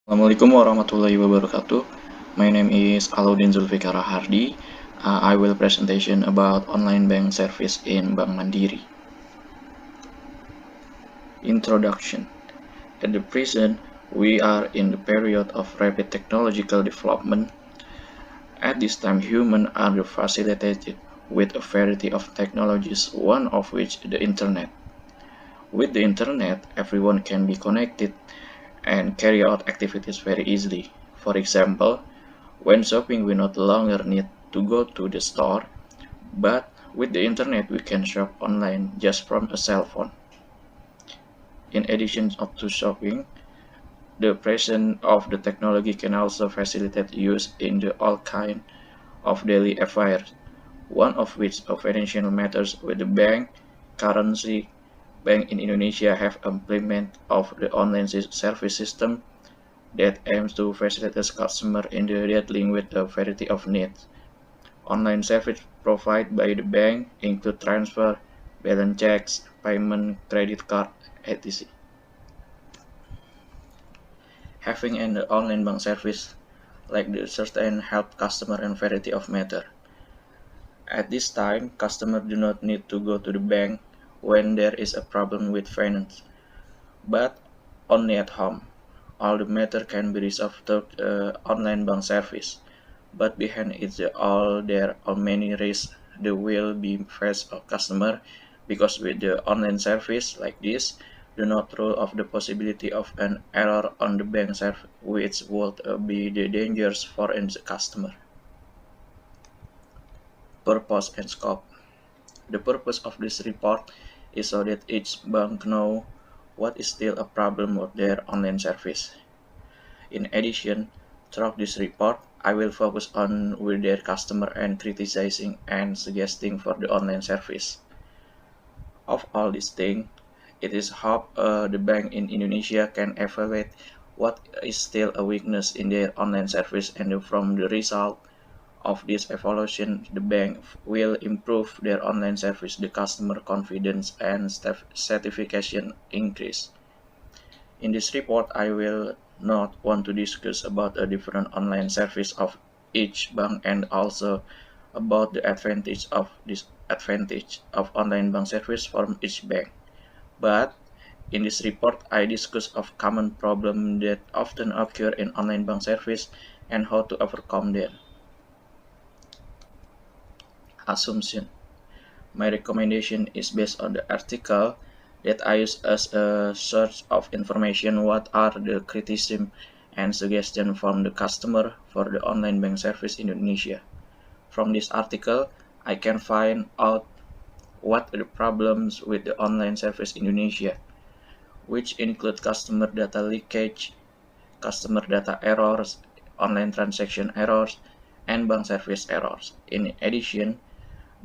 Assalamualaikum warahmatullahi wabarakatuh. My name is Alauddin Zulfikar Hardi. I will presentation about online bank service in Bank Mandiri. Introduction. At the present, we are in the period of rapid technological development. At this time, humans are facilitated with a variety of technologies, one of which the internet. With the internet, everyone can be connected and carry out activities very easily. For example, when shopping, we no longer need to go to the store, but with the internet, we can shop online just from a cell phone. In addition to shopping, the presence of the technology can also facilitate use in all kind of daily affairs, one of which are financial matters with the bank. Currently, banks in Indonesia have implemented of the online service system that aims to facilitate customers in dealing with a variety of needs. Online service provided by the bank include transfer, balance checks, payment, credit card, etc. Having an online bank service like the certain help customer in variety of matter. At this time, customers do not need to go to the bank when there is a problem with finance, but only at home. All the matter can be resolved through online bank service, but behind it all there are many risks that will be faced of customer, because with the online service like this, do not rule of the possibility of an error on the bank service, which would be the dangers for the customer. Purpose and scope. The purpose of this report is so that each bank know what is still a problem with their online service. In addition, throughout this report, I will focus on with their customer and criticizing and suggesting for the online service. Of all these things, it is hope the bank in Indonesia can evaluate what is still a weakness in their online service, and from the result of this evaluation, the bank will improve their online service, the customer confidence and satisfaction increase. In this report, I will not want to discuss about a different online service of each bank and also about the advantage of disadvantage of online bank service from each bank. But in this report, I discuss of common problems that often occur in online bank service and how to overcome them. Assumption. My recommendation is based on the article that I use as a source of information. What are the criticism and suggestion from the customer for the online bank service in Indonesia? From this article, I can find out what are the problems with the online service in Indonesia, which include customer data leakage, customer data errors, online transaction errors, and bank service errors. In addition,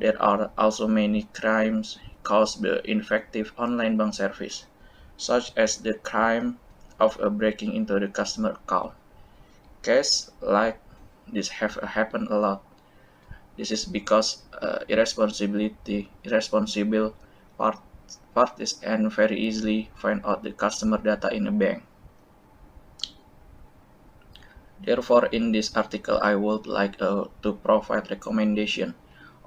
there are also many crimes caused by ineffective online bank service, such as the crime of breaking into the customer account. Cases like this have happened a lot. This is because irresponsible parties can very easily find out the customer data in a bank. Therefore, in this article, I would like to provide recommendation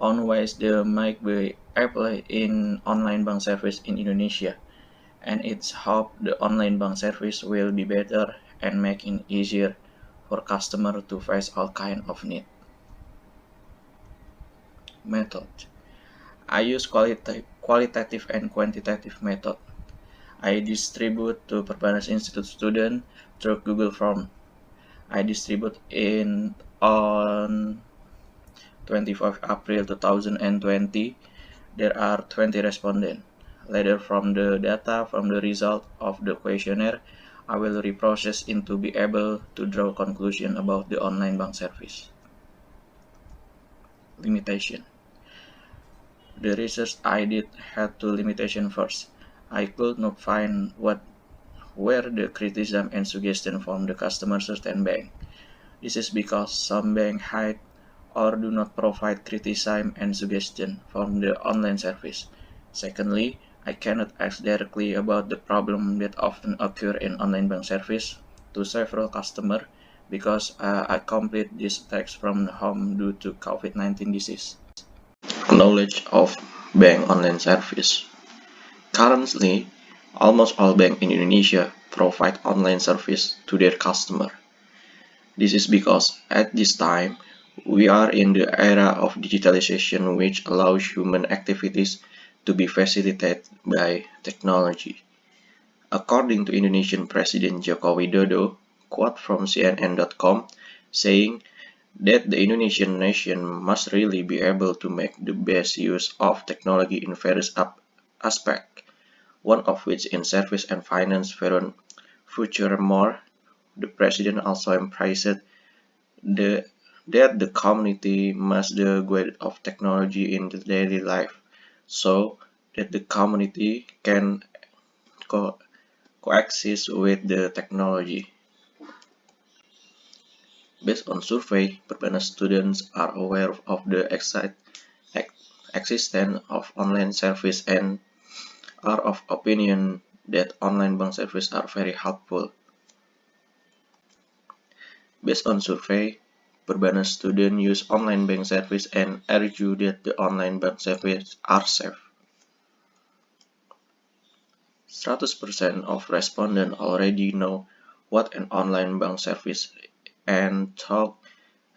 on ways that might be applied in online bank service in Indonesia, and it's hope the online bank service will be better and make it easier for customer to face all kind of need. Method. I use qualitative and quantitative method. I distribute to Perbanas Institute student through Google Form. I distribute in on 25 April 2020. There are 20 respondents. Later, from the data from the result of the questionnaire, I will reprocess it to be able to draw conclusion about the online bank service. Limitation. The research I did had two limitations. First, I could not find what were the criticism and suggestion from the customer certain bank. This is because some banks hide or do not provide criticism and suggestion from the online service. Secondly, I cannot ask directly about the problem that often occur in online bank service. to several customers because I complete this task from home due to COVID-19 disease. Knowledge of bank online service. Currently, almost all banks in Indonesia provide online service to their customer. This is because at this time, we are in the era of digitalization which allows human activities to be facilitated by technology. According to Indonesian President Joko Widodo, quote from CNN.com, saying that the Indonesian nation must really be able to make the best use of technology in various aspects, one of which in service and finance. Furthermore, the president also emphasized that the community must the guide of technology in the daily life, so that the community can coexist with the technology. Based on survey, Perbanas students are aware of the existence of online service and are of opinion that online bank services are very helpful. Based on survey, Perbanas students use online bank service and argue that the online bank services are safe. 100% of respondents already know what an online bank service and thought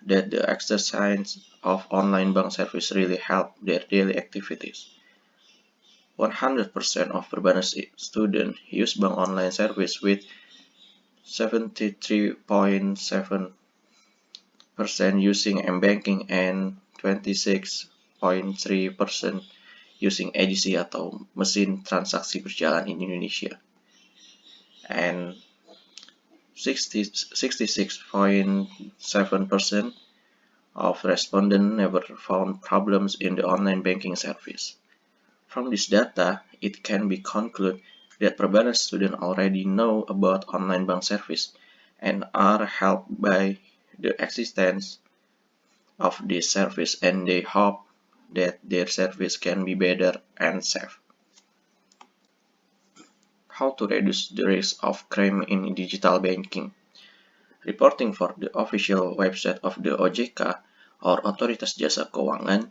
that the exercise of online bank service really help their daily activities. 100% of Perbanas students use bank online service with 73.7% using m-banking and 26.3% using EDC atau mesin transaksi berjalan in Indonesia. And 66.7% of respondents never found problems in the online banking service. From this data, it can be concluded that Perbanas students already know about online bank service and are helped by the existence of this service, and they hope that their service can be better and safe. How to reduce the risk of crime in digital banking? Reporting for the official website of the OJK or Otoritas Jasa Keuangan,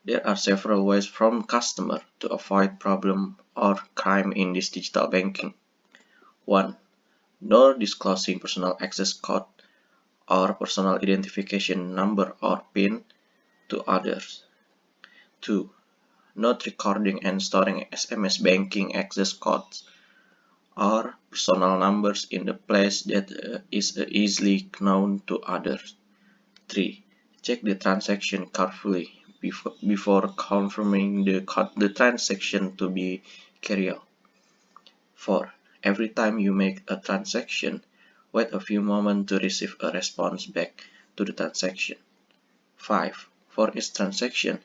there are several ways from customer to avoid problem or crime in this digital banking. 1. No disclosing personal access code or personal identification number or PIN to others. 2. Not recording and storing SMS banking access codes or personal numbers in the place that is easily known to others. 3. Check the transaction carefully before confirming the transaction to be carried out. 4. Every time you make a transaction, wait a few moments to receive a response back to the transaction. 5. For each transaction,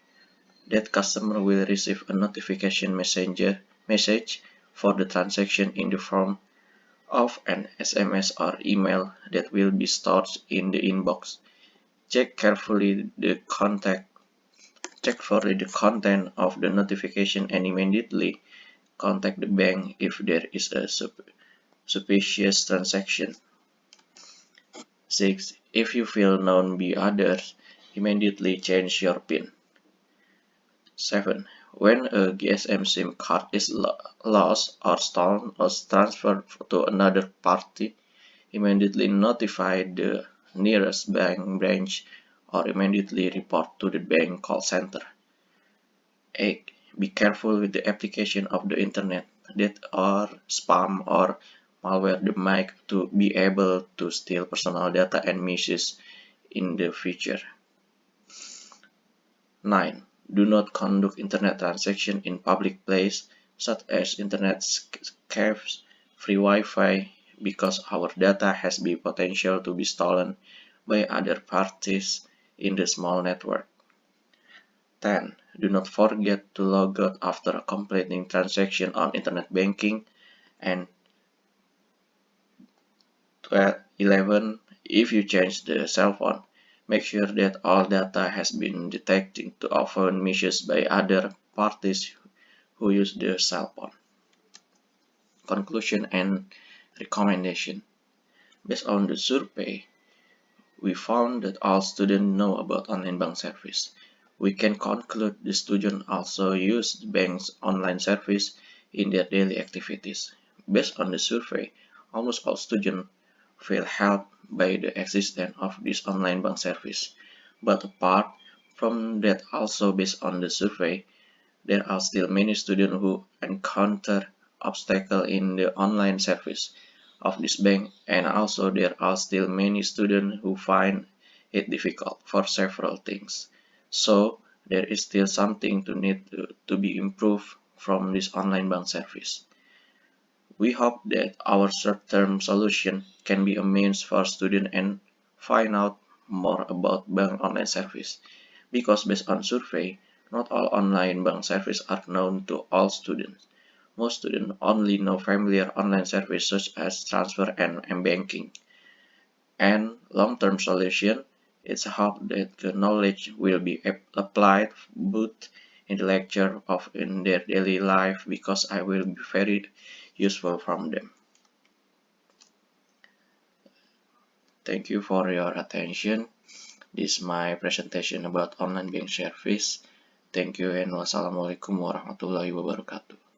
that customer will receive a notification message for the transaction in the form of an SMS or email that will be stored in the inbox. Check carefully check for the content of the notification and immediately contact the bank if there is a suspicious transaction. 6. If you feel known by others, immediately change your PIN. 7. When a GSM SIM card is lost or stolen or transferred to another party, immediately notify the nearest bank branch or immediately report to the bank call center. 8. Be careful with the application of the internet that are spam or malware that might to be able to steal personal data and misuse in the future. 9. Do not conduct internet transactions in public places such as internet cafes, free Wi-Fi, because our data has the potential to be stolen by other parties in the small network. 10. Do not forget to log out after completing transaction on internet banking. And 11. If you change the cell phone, make sure that all data has been detected to avoid misuse by other parties who use the cell phone. Conclusion and recommendation. Based on the survey, we found that all students know about online bank service. We can conclude the students also use the bank's online service in their daily activities. Based on the survey, almost all students feel helped by the existence of this online bank service. But apart from that, also based on the survey, there are still many students who encounter obstacles in the online service of this bank, and also there are still many students who find it difficult for several things. So there is still something to be improved from this online bank service. We hope that our short-term solution can be a means for students and find out more about bank online service, because based on survey, not all online bank services are known to all students. Most students only know familiar online services such as transfer and m-banking. And long-term solution, it's hope that the knowledge will be applied both in the lecture of in their daily life, because I will be very useful from them. Thank you for your attention. This is my presentation about online bank service. Thank you and wassalamualaikum warahmatullahi wabarakatuh.